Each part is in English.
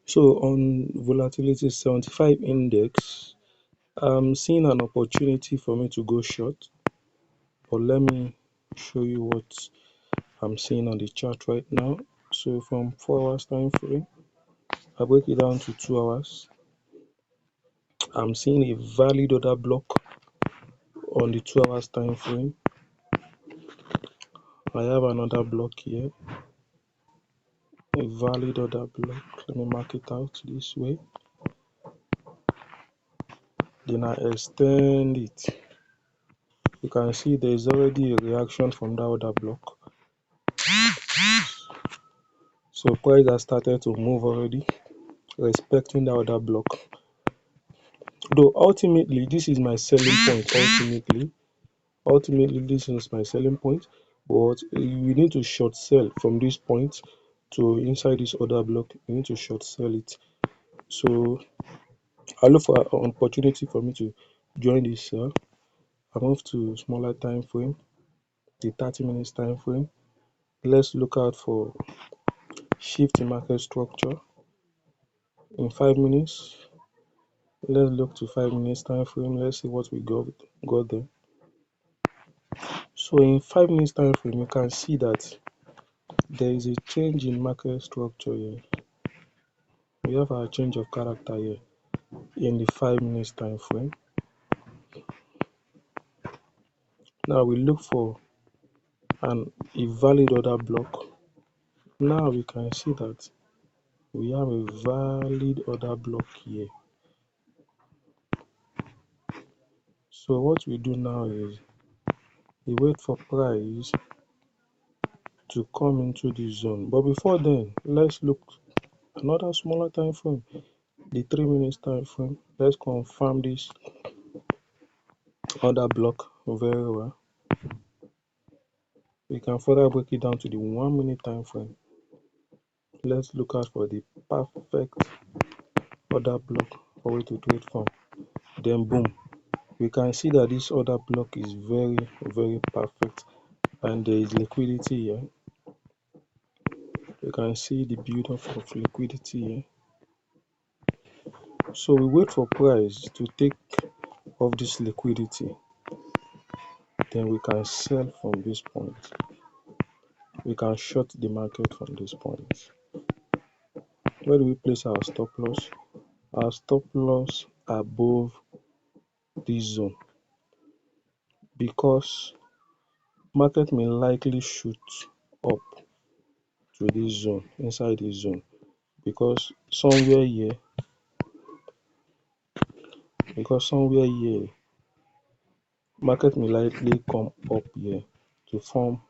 So on volatility 75 index, I'm seeing an opportunity for me to go short, but let me show you what I'm seeing on the chart right now. So from 4 hours time frame, I break it down to 2 hours. I'm seeing a valid order block on the 2 hours time frame. I have another block here, a valid order block. Let me mark it out this way. Then I extend it. You can see there is already a reaction from that order block. So price has started to move already, respecting the order block. Though ultimately this is my selling point. Ultimately this is my selling point, but we need to short sell from this point to inside this order block. We need to short sell it. So I look for an opportunity for me to join this sell. I move to smaller time frame, the 30 minutes time frame. Let's look out for shift in market structure in 5 minutes. Let's look to 5 minutes time frame. Let's see what we got there. So in 5 minutes time frame, you can see that there is a change in market structure here. We have our change of character here in the 5 minutes time frame. Now we look for a valid order block. Now we can see that we have a valid order block here. So what we do now is we wait for price to come into the zone. But before then, let's look another smaller time frame, the 3 minutes time frame. Let's confirm this order block very well. We can further break it down to the 1 minute time frame. Let's look out for the perfect order block for it to trade from. Then boom, we can see that this order block is very perfect, and there is liquidity here. You can see the build up of liquidity here. So we wait for price to take off this liquidity, then we can sell from this point. We can short the market from this point. Where do we place our stop loss? Our stop loss above this zone, because market may likely shoot up to this zone, inside this zone, because somewhere here market may likely come up here to form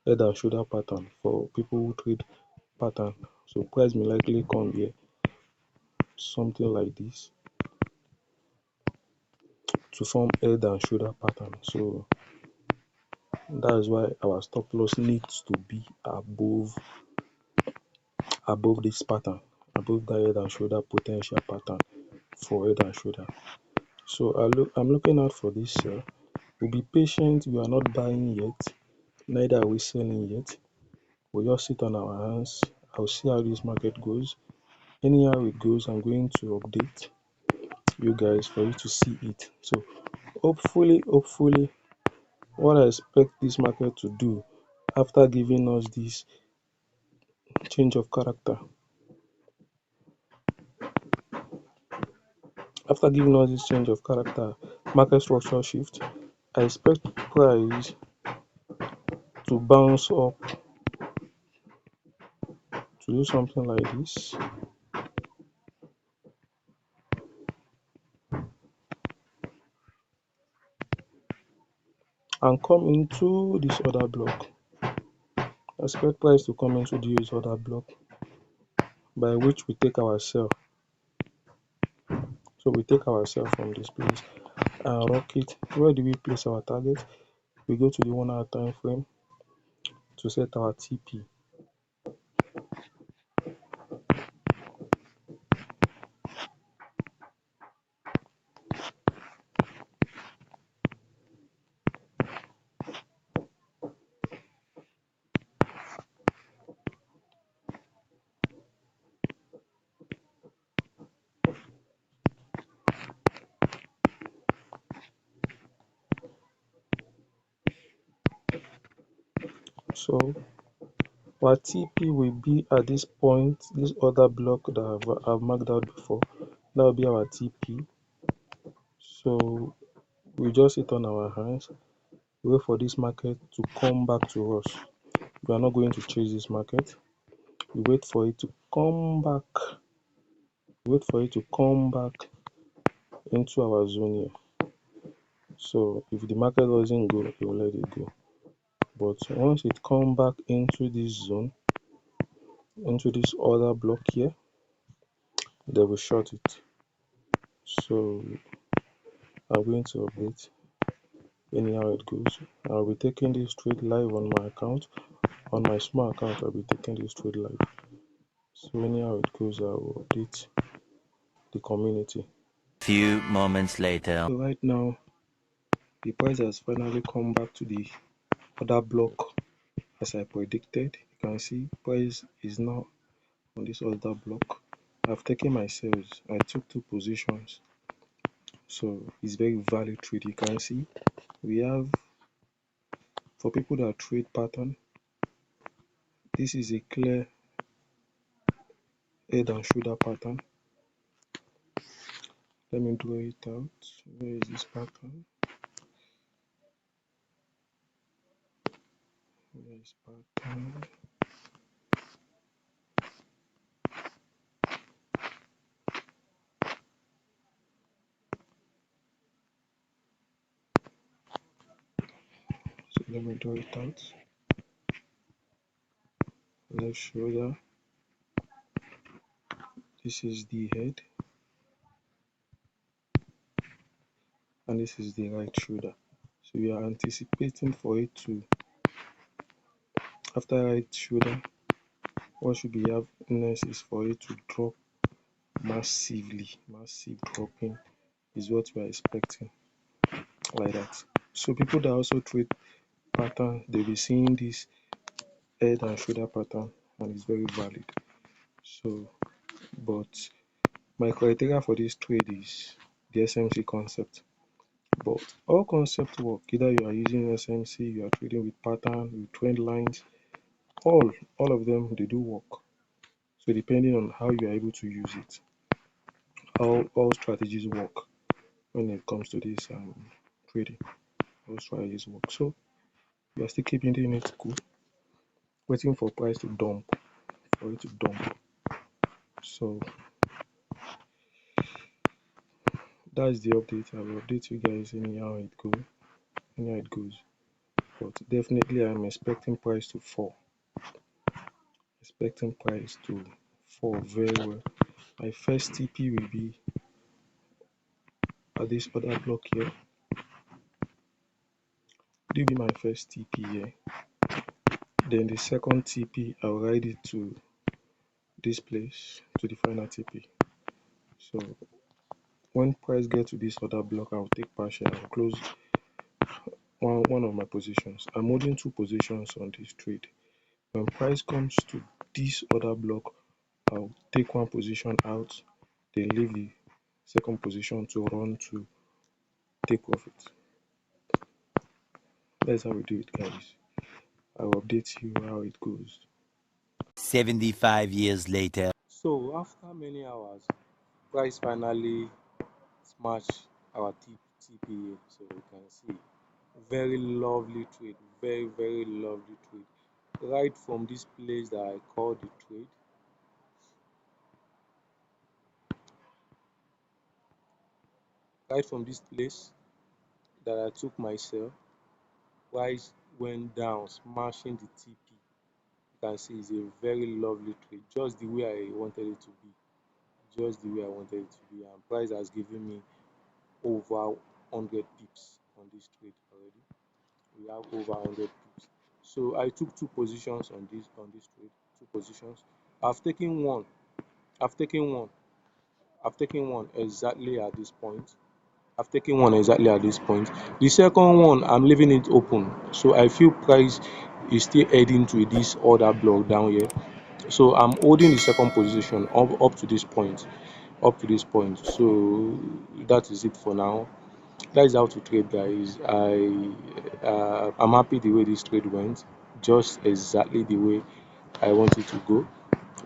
head and shoulder pattern for people who trade pattern. So price may likely come here, something like this, to form head and shoulder pattern. So that's why our stop loss needs to be above this pattern, above that head and shoulder potential pattern for head and shoulder. So I'm looking out for this sell. We'll be patient. We are not buying yet, neither are we selling yet. We'll just sit on our hands. I'll see how this market goes. Anyhow it goes, I'm going to update you guys for you to see it. So hopefully what I expect this market to do after giving us this change of character, market structure shift, I expect price to bounce up to do something like this, and come into this other block. I expect price to come into this other block, by which we take our sell. So we take our sell from this place and rock it. Where do we place our target? We go to the 1 hour time frame to set our TP. So our TP will be at this point, this other block that I've marked out before. That will be our TP. So we just sit on our hands, wait for this market to come back to us. We are not going to chase this market. We wait for it to come back. Wait for it to come back into our zone here. So if the market doesn't go, we will let it go. But once it come back into this zone, into this other block here, they will short it. So I'm going to update anyhow it goes. I'll be taking this trade live on my account. On my small account, I'll be taking this trade live. So anyhow it goes, I will update the community. Few moments later. So right now, the price has finally come back to the other block as I predicted. You can see price is now on this other block. I've taken my sales. I took 2 positions. So it's very valid trade. You can see we have, for people that trade pattern, this is a clear head and shoulder pattern. Let me draw it out. Where is this pattern? Where is pattern? So let me draw it out. Left shoulder. This is the head. And this is the right shoulder. So we are anticipating for it to, after right shoulder, what should be happening is for it to drop massively. Massive dropping is what we are expecting, like that. So people that also trade pattern, they'll be seeing this head and shoulder pattern, and it's very valid. So, but my criteria for this trade is the SMC concept. But all concepts work. Either you are using SMC, you are trading with pattern, with trend lines, all of them, they do work. So depending on how you are able to use it, how all strategies work when it comes to this trading, all strategies work. So you are still keeping it cool, waiting for price to dump, for it to dump. So that's the update. I will update you guys anyhow it goes. But definitely I'm expecting price to fall. Expecting price to fall very well. My first TP will be at this other block here. This will be my first TP here. Then the second TP, I'll ride it to this place, to the final TP. So when price gets to this other block, I'll take partial. I'll close one of my positions. I'm holding 2 positions on this trade. When price comes to this other block, I'll take 1 position out, then leave the second position to run to take profit. That's how we do it, guys. I'll update you how it goes. 75 years later. So after many hours, price finally smashed our TPA. So you can see, very lovely trade, very lovely trade. Right from this place that I call the trade, right from this place that I took my sell, price went down, smashing the TP. You can see it's a very lovely trade, just the way I wanted it to be, just the way I wanted it to be. And price has given me over 100 pips on this trade already. We have over 100 pips. So I took 2 positions on this trade, 2 positions. I've taken one. I've taken one. I've taken one exactly at this point. I've taken one exactly at this point. The second one, I'm leaving it open. So I feel price is still heading to this other block down here. So I'm holding the second position up to this point. Up to this point. So that is it for now. That is how to trade, guys. I'm happy the way this trade went. just exactly the way I want it to go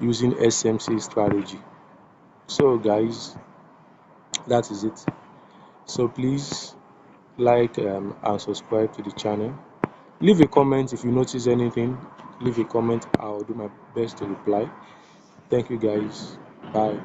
using SMC strategy. So guys, that is it. So please like and subscribe to the channel. Leave a comment if you notice anything. Leave a comment. I'll do my best to reply. Thank you guys. Bye.